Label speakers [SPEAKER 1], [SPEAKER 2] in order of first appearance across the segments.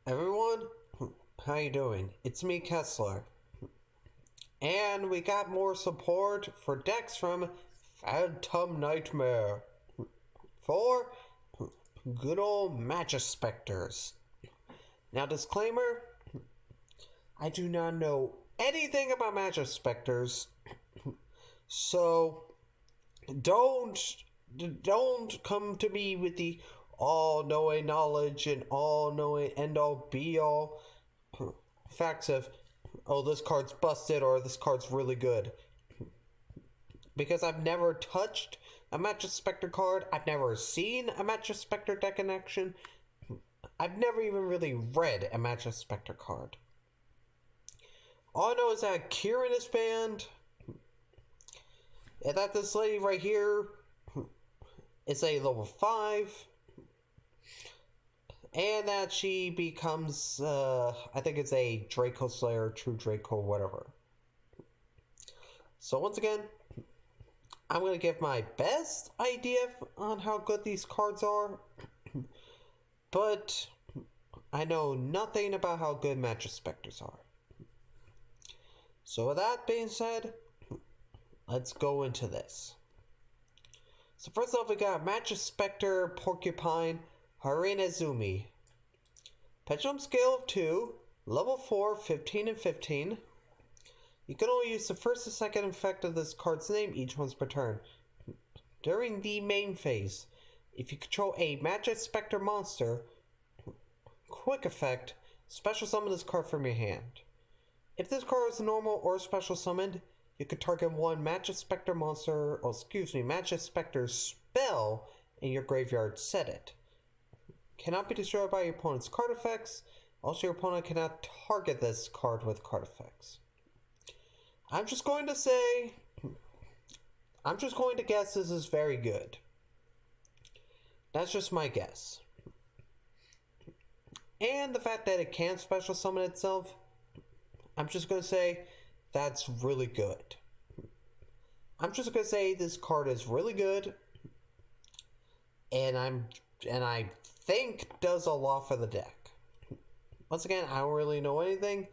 [SPEAKER 1] Everyone, how you doing? It's me, Kessler. And we got more support for decks from Phantom Nightmare for good old Majespectors. Now, disclaimer, I do not know anything about Majespectors, so don't come to me with the all-knowing knowledge and all-knowing end-all be-all facts of, oh, this card's busted or this card's really good. Because I've never touched a Majespector card, I've never seen a Majespector deck in action, I've never even really read a Majespector card. All I know is that Kieran is banned, and that this lady right here is a level 5, and that she becomes, I think it's a Draco Slayer, True Draco, whatever. So once again, I'm going to give my best idea on how good these cards are, but I know nothing about how good Majespectors are. So with that being said, let's go into this. So first off, we got Majespector Porcupine Harinezumi. Pendulum scale of 2, level 4, 15 and 15. You can only use the first and second effect of this card's name each once per turn. During the main phase, if you control a Majespector monster, quick effect, special summon this card from your hand. If this card is normal or special summoned, you can target one Majespector monster, Majespector spell in your graveyard, set it. Cannot be destroyed by your opponent's card effects. Also, your opponent cannot target this card with card effects. I'm just going to guess this is very good. That's just my guess. And the fact that it can special summon itself, I'm just going to say that's really good. I'm just going to say this card is really good, and I think does a lot for the deck. Once again, I don't really know anything.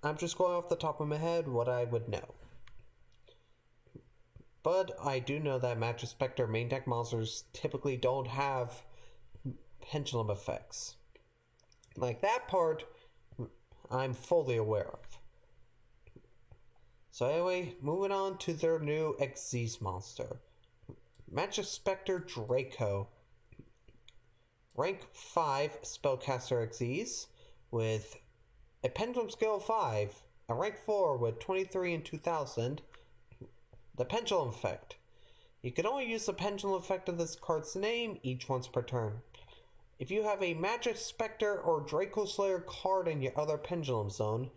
[SPEAKER 1] I'm just going off the top of my head what I would know. But I do know that Majespector main deck monsters typically don't have pendulum effects. Like that part, I'm fully aware of. So anyway, moving on to their new Xyz monster. Majespector Draco. Rank 5 Spellcaster Xyz with a Pendulum Scale 5, a rank 4 with 23 and 2000. The Pendulum Effect. You can only use the Pendulum Effect of this card's name each once per turn. If you have a Majespector or Draco Slayer card in your other Pendulum Zone,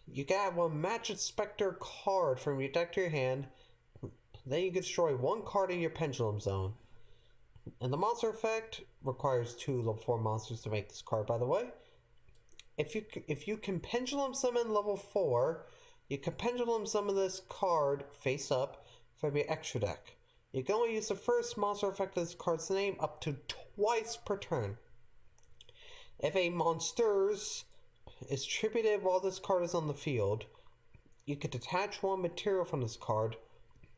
[SPEAKER 1] you can add one Majespector card from your deck to your hand, then you can destroy one card in your Pendulum Zone. And the monster effect requires 2 level 4 monsters to make this card, by the way. If you can Pendulum Summon level 4, you can Pendulum Summon this card face up from your extra deck. You can only use the first monster effect of this card's name up to twice per turn. If a monster's is tributed while this card is on the field, you can detach one material from this card,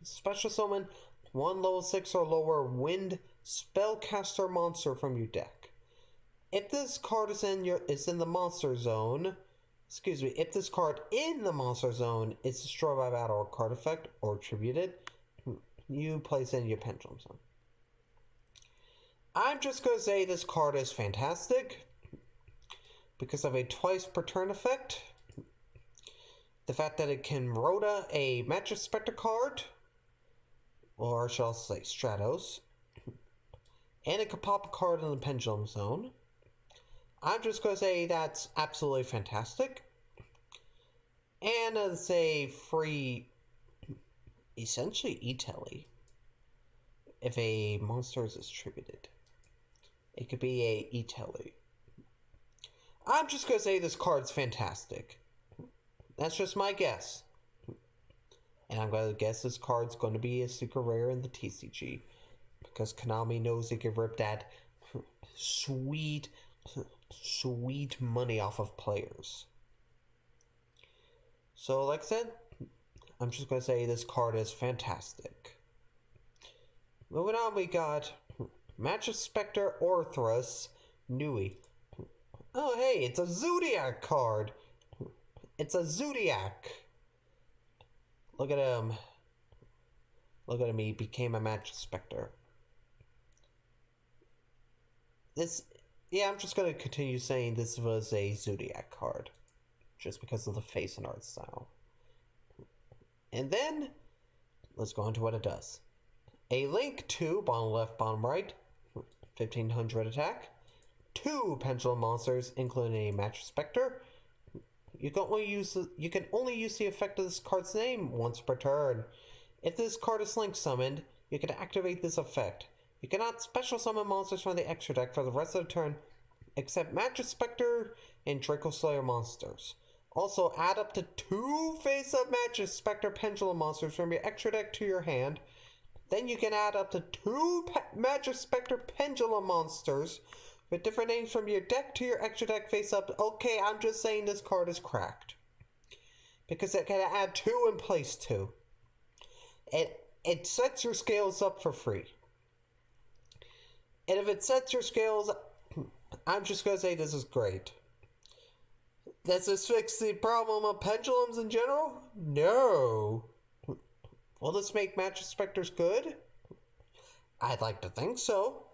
[SPEAKER 1] special summon one level 6 or lower wind spellcaster monster from your deck. If this card is in the monster zone, if this card in the monster zone is destroyed by battle or card effect or tributed, you place in your Pendulum Zone. I'm just going to say this card is fantastic because of a twice per turn effect. The fact that it can Rhoda a Majespector card, or shall I say Stratos, and it can pop a card in the Pendulum Zone. I'm just going to say that's absolutely fantastic. And it's a free, essentially E-Telly, if a monster is distributed. It could be a E-Telly. I'm just going to say this card's fantastic. That's just my guess. And I'm going to guess this card's going to be a super rare in the TCG. Because Konami knows they can rip that sweet sweet money off of players. So, like I said, I'm just going to say this card is fantastic. Moving on, we got Majespector Orthrus Nui. Oh, hey, it's a Zodiac card. It's a Zodiac. Look at him. Look at him, he became a Majespector. I'm just going to continue saying this was a Zodiac card. Just because of the face and art style. And then, let's go into what it does. A link 2, bottom left, bottom right, 1500 attack. 2 pendulum monsters, including a Majespector. You can only use the effect of this card's name once per turn. If this card is link summoned, you can activate this effect. You cannot special summon monsters from the extra deck for the rest of the turn, except Majespector and Draco Slayer monsters. Also, add up to 2 face-up Majespector pendulum monsters from your extra deck to your hand. Then you can add up to 2 Majespector pendulum monsters with different names from your deck to your extra deck face-up. Okay, I'm just saying this card is cracked. Because it can add 2 in place 2. It sets your scales up for free. And if it sets your scales, I'm just going to say this is great. Does this fix the problem of pendulums in general? No. Will this make Majespectors good? I'd like to think so.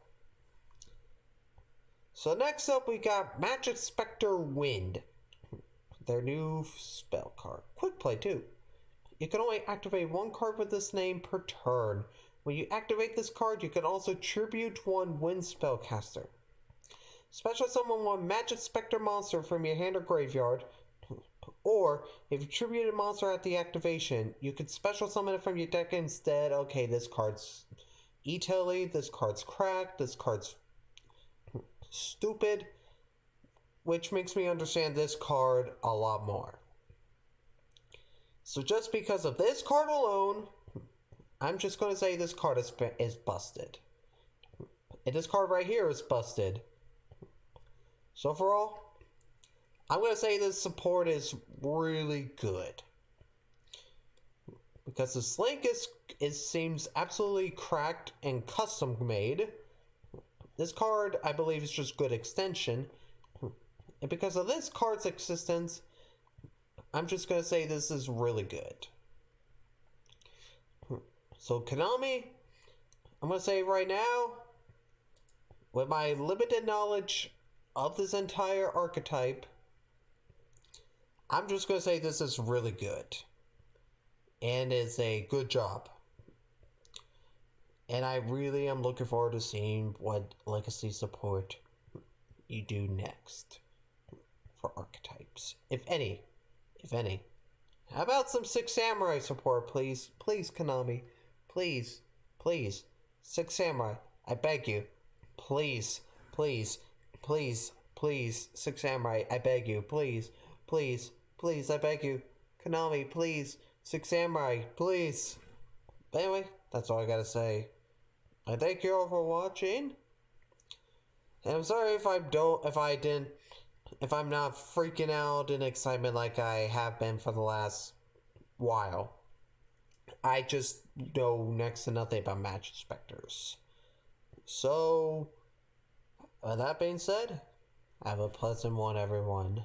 [SPEAKER 1] So next up we got Majespector Wind. Their new spell card. Quick play too. You can only activate 1 card with this name per turn. When you activate this card, you can also tribute 1 Wind spellcaster. Special summon 1 Majespector monster from your hand or graveyard, or if you tribute a monster at the activation, you can special summon it from your deck instead. Okay, this card's e-telly, this card's cracked, this card's stupid, which makes me understand this card a lot more. So just because of this card alone, I'm just going to say this card is busted. And this card right here is busted. So overall, I'm going to say this support is really good. Because this link seems absolutely cracked and custom made. This card, I believe, is just good extension. And because of this card's existence, I'm just going to say this is really good. So Konami, I'm going to say right now, with my limited knowledge of this entire archetype, I'm just going to say this is really good. And it's a good job. And I really am looking forward to seeing what legacy support you do next for archetypes. If any. How about some Six Samurai support, please? Please, Konami. Please. 6 Samurai. I beg you. Please. 6 Samurai. I beg you. Please, I beg you. Konami, please. 6 Samurai, please. But anyway, that's all I gotta say. I thank you all for watching. And I'm sorry if I'm not freaking out in excitement like I have been for the last while. I just know next to nothing about Majespectors. So, with that being said, have a pleasant one, everyone.